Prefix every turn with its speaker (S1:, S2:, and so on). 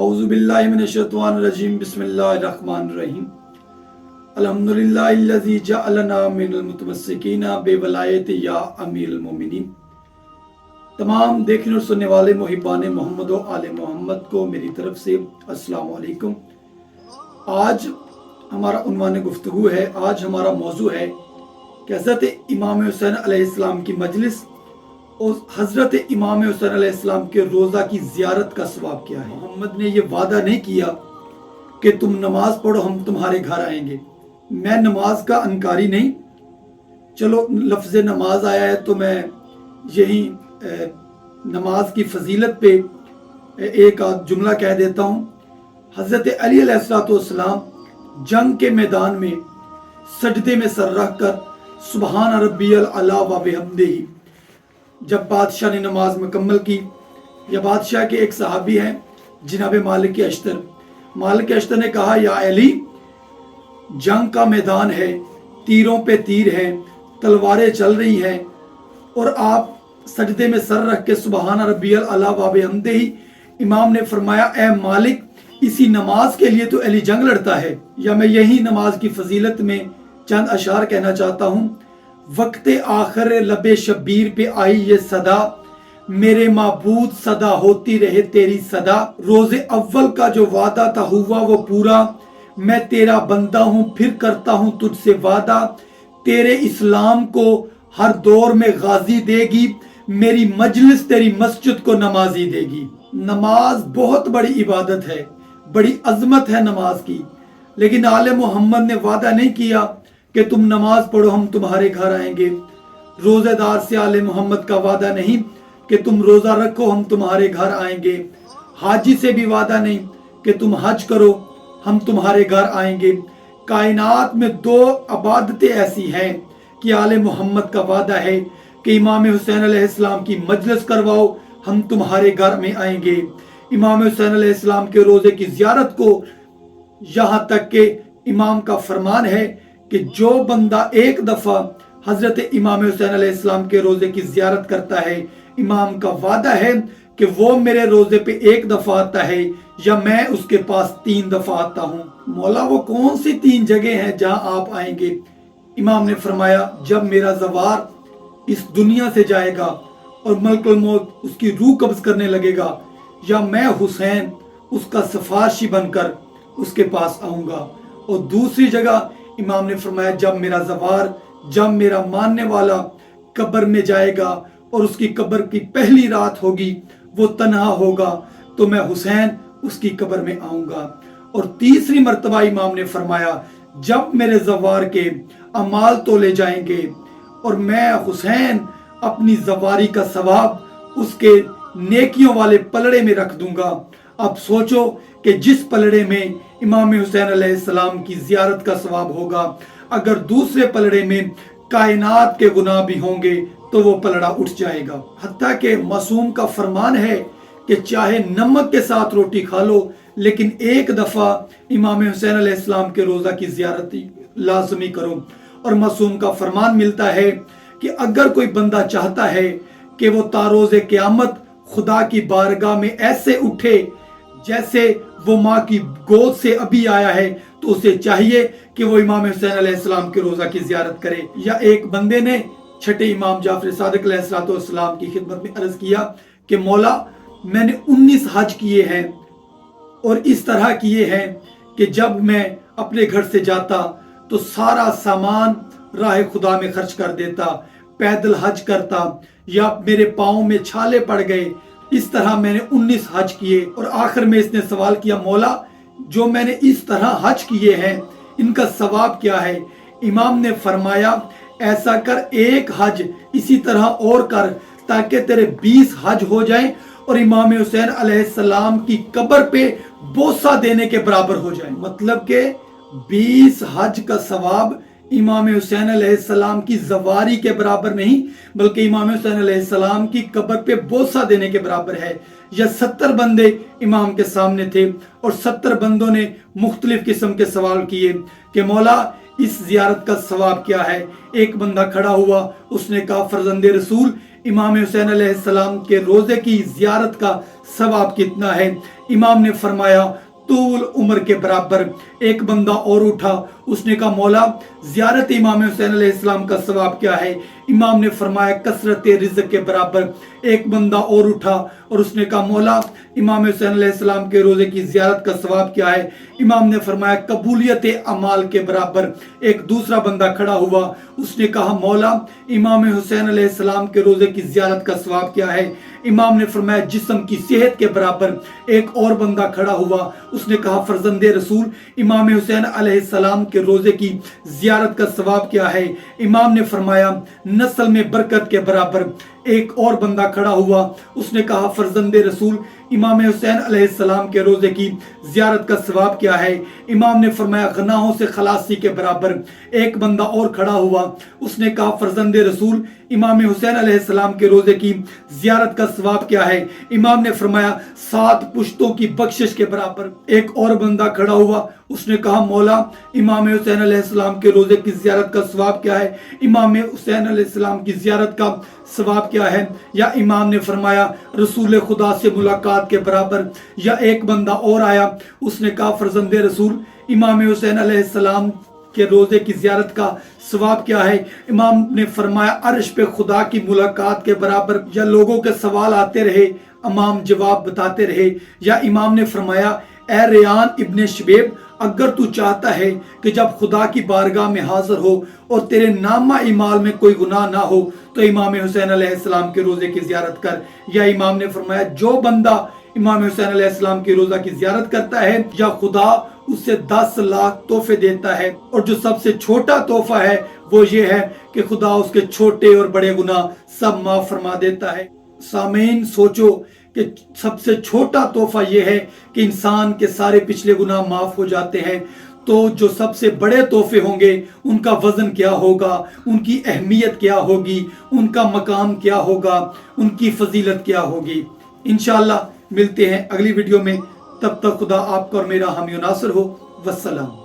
S1: औज़ु बिल्लाहि मिनश्शैतानिर्रजीम बिस्मिल्लाहिर्रहमानिर्रहीम अल्हम्दुलिल्लाहिल्लज़ी जअलना मिनल मुतमस्सिकीना बिवलायति या अमीरुल मोमिनीन। तमाम देखने और सुनने वाले मुहिब्बान मोहम्मद व आले मोहम्मद को मेरी तरफ से अस्सलाम वालेकुम। आज हमारा उन्वान गुफ्तगू है, आज हमारा मौजू है कि हज़रत इमाम हुसैन अलैहिस्सलाम की मजलिस और हज़रत इमाम हुसैन अलैहिस्सलाम के रोज़ा की ज़ियारत का सवाब क्या है। मोहम्मद ने ये वादा नहीं किया कि तुम नमाज पढ़ो हम तुम्हारे घर आएंगे। मैं नमाज का अनकारी नहीं, चलो लफ्ज़ नमाज आया है तो मैं यही नमाज की फजीलत पे एक आध जुमला कह देता हूँ। हज़रत अली अलैहिस्सलाम जंग के मैदान में सजदे में सर रख कर सुबहान रब्बियल अला व बिहम्दिही, जब बादशाह ने नमाज मुकम्मल की, या बादशाह के एक सहाबी हैं जनाब मालिक अश्तर ने कहा, या अली, जंग का मैदान है, तीरों पे तीर हैं, तलवारें चल रही हैं और आप सजदे में सर रख के सुबहान रब्बियल अला व बिहम्दिही। इमाम ने फरमाया, ए मालिक, इसी नमाज के लिए तो अली जंग लड़ता है। या मैं यही नमाज की फजीलत में चंद अशार कहना चाहता हूँ। वक्त आखिर लबे शब्बीर पे आई ये सदा, मेरे माबूद सदा होती रहे तेरी सदा। रोजे अव्वल का जो वादा था हुआ वो पूरा, मैं तेरा बंदा हूँ फिर करता हूँ तुझसे वादा। तेरे इस्लाम को हर दौर में गाजी देगी, मेरी मजलिस तेरी मस्जिद को नमाजी देगी। नमाज बहुत बड़ी इबादत है, बड़ी अजमत है नमाज की, लेकिन आले मोहम्मद ने वादा नहीं किया कि तुम नमाज पढ़ो हम तुम्हारे घर आएंगे। रोजेदार से आले मोहम्मद का वादा नहीं कि तुम रोजा रखो हम तुम्हारे घर आएंगे। हाजी से भी वादा नहीं कि तुम हज करो हम तुम्हारे घर आएंगे। कायनात में दो इबादतें ऐसी हैं कि आले मोहम्मद का वादा है कि इमाम हुसैन अलैहिस्सलाम की मजलिस करवाओ हम तुम्हारे घर में आएंगे। इमाम हुसैन अलैहिस्सलाम के रोजे की जियारत को, यहाँ तक के इमाम का फरमान है कि जो बंदा एक दफा हजरत इमाम हुसैन अलैहिस्सलाम के रोजे की जियारत करता है, इमाम का वादा है कि वो मेरे रोजे पे एक दफा आता है या मैं उसके पास 3 दफा आता हूँ। मौला, वो कौन सी 3 जगह हैं जहाँ आप आएंगे? इमाम ने फरमाया, जब मेरा जवार इस दुनिया से जाएगा और मलकुल मौत उसकी रूह कब्ज करने लगेगा, या मैं हुसैन उसका सिफारशी बनकर उसके पास आऊंगा। और दूसरी जगह इमाम ने फरमाया, जब मेरा जवार, जब मेरा मानने वाला कब्र में जाएगा और उसकी कब्र की पहली रात होगी, वो तन्हा होगा, तो मैं हुसैन उसकी कब्र में आऊंगा। और तीसरी मर्तबा इमाम ने फरमाया, जब मेरे जवार के अमाल तोले जाएंगे और मैं हुसैन अपनी जवारी का सवाब उसके नेकियों वाले पलड़े में रख दूंगा। अब सोचो कि जिस पलड़े में इमाम हुसैन अलैहिस्सलाम की जियारत का सवाब होगा, अगर दूसरे पलड़े में कायनात के गुनाह भी होंगे तो वो पलड़ा उठ जाएगा। हत्ता कि मासूम का फरमान है कि चाहे नमक के साथ रोटी खा लो, लेकिन एक दफा इमाम हुसैन अलैहिस्सलाम के रोजा की जियारत लाजमी करो। और मासूम का फरमान मिलता है कि अगर कोई बंदा चाहता है कि वो तारोज़े क़यामत खुदा की बारगाह में ऐसे उठे जैसे वो माँ की गोद से अभी आया है, तो उसे चाहिए कि वो इमाम हुसैन अलैहिस्सलाम के रोजा की जियारत करे। या एक बंदे ने छठे इमाम जाफर सादिक अलैहिस्सलाम की खिदमत में अर्ज किया कि मौला, मैंने 19 हज किए हैं और इस तरह किए हैं कि जब मैं अपने घर से जाता तो सारा सामान राह खुदा में खर्च कर देता, पैदल हज करता, या मेरे पाँव में छाले पड़ गए। इस तरह मैंने 19 हज किए। और आखिर में इसने सवाल किया, मौला, जो मैंने इस तरह हज किए हैं इनका सवाब क्या है? इमाम ने फरमाया, ऐसा कर, एक हज इसी तरह और कर ताकि तेरे 20 हज हो जाएं और इमाम हुसैन अलैहिस्सलाम की कब्र पे बोसा देने के बराबर हो जाए। मतलब के 20 हज का सवाब इमाम हुसैन अलैहिस्सलाम की जवारी के बराबर नहीं, बल्कि इमाम हुसैन अलैहिस्सलाम की कब्र पे बोसा देने के बराबर है। या 70 बंदे इमाम के सामने थे और 70 बंदों ने मुख्तलिफ किस्म के सवाल किए कि मौला, इस जियारत का सवाब क्या है? एक बंदा खड़ा हुआ, उसने कहा, फर्जंदे रसूल, इमाम हुसैन अलैहिस्सलाम के रोजे की जियारत का सवाब कितना है? इमाम ने फरमाया तूल उम्र के बराबर। एक बंदा और उठा, उसने कहा मौला ज़ियारत इमाम हुसैन अलैहिस्सलाम का सवाब क्या है? इमाम ने फरमाया कसरत रिज़्क़ के बराबर। एक बंदा और उठा और उसने कहा मौला इमाम हुसैन अलैहिस्सलाम के रोज़े की ज़ियारत का सवाब क्या है? इमाम ने फरमाया कबूलियत अमाल के बराबर। एक दूसरा बंदा खड़ा हुआ, उसने कहा मौला इमाम हुसैन अलैहिस्सलाम के रोज़े की ज़ियारत का सवाब क्या है? इमाम ने फरमाया जिस्म की सेहत के बराबर। एक और बंदा खड़ा हुआ, उसने कहा फर्जंदे रसूल इमाम हुसैन अलैहिस्सलाम के रोज़े की ज़ियारत का सवाब क्या है? इमाम ने फरमाया नस्ल में बरकत के बराबर। एक और बंदा खड़ा हुआ, उसने कहा फर्जंदे रसूल इमाम हुसैन अलैहिस्सलाम के रोज़े की ज़ियारत का सवाब क्या है? इमाम ने फरमाया गुनाहों से खलासी के बराबर। एक बंदा और खड़ा हुआ, उसने कहा फर्जंदे रसूल इमाम हुसैन अलैहिस्सलाम के रोज़े की ज़ियारत का सवाब क्या है? इमाम ने फरमाया 7 पुश्तों की बख्शिश के बराबर। एक और बंदा खड़ा हुआ, उसने कहा मौला इमाम हुसैन अलैहिस्सलाम के रोज़े की ज़ियारत का सवाब क्या है? इमाम हुसैन अलैहिस्सलाम की ज़ियारत का सवाब क्या है? या इमाम ने फरमाया रसूल खुदा से मुलाकात के बराबर। या एक बंदा और आया, उसने कहा फर्जंदे रसूल इमाम हुसैन अलैहिस्सलाम के रोज़े की ज़ियारत का सवाब क्या है? इमाम ने फरमाया अर्श पे खुदा की मुलाकात के बराबर। या लोगों के सवाल आते रहे, इमाम जवाब बताते रहे। या इमाम ने फरमाया ए रेयान इब्ने शबेब अगर तू चाहता है कि जब खुदा की बारगाह में हाजिर हो और तेरे नामा इमाल में कोई गुनाह ना हो तो इमाम हुसैन अलैहिस्सलाम के रोज़े की ज़ियारत कर। या इमाम ने फरमाया जो बंदा इमाम हुसैन अलैहिस्सलाम की रोज़ा की ज़ियारत करता है या खुदा उससे 10 लाख तोहफे देता है। और जो सबसे छोटा तोहफा है वो ये है कि खुदा उसके छोटे और बड़े गुनाह सब माफ फरमा देता है। सामीन सोचो कि सबसे छोटा तोहफा यह है कि इंसान के सारे पिछले गुनाह माफ हो जाते हैं, तो जो सबसे बड़े तोहफे होंगे उनका वजन क्या होगा, उनकी अहमियत क्या होगी, उनका मकाम क्या होगा, उनकी फजीलत क्या होगी। इंशाअल्लाह मिलते हैं अगली वीडियो में। तब तक खुदा आपका और मेरा हामी नासिर हो। वस्सलाम।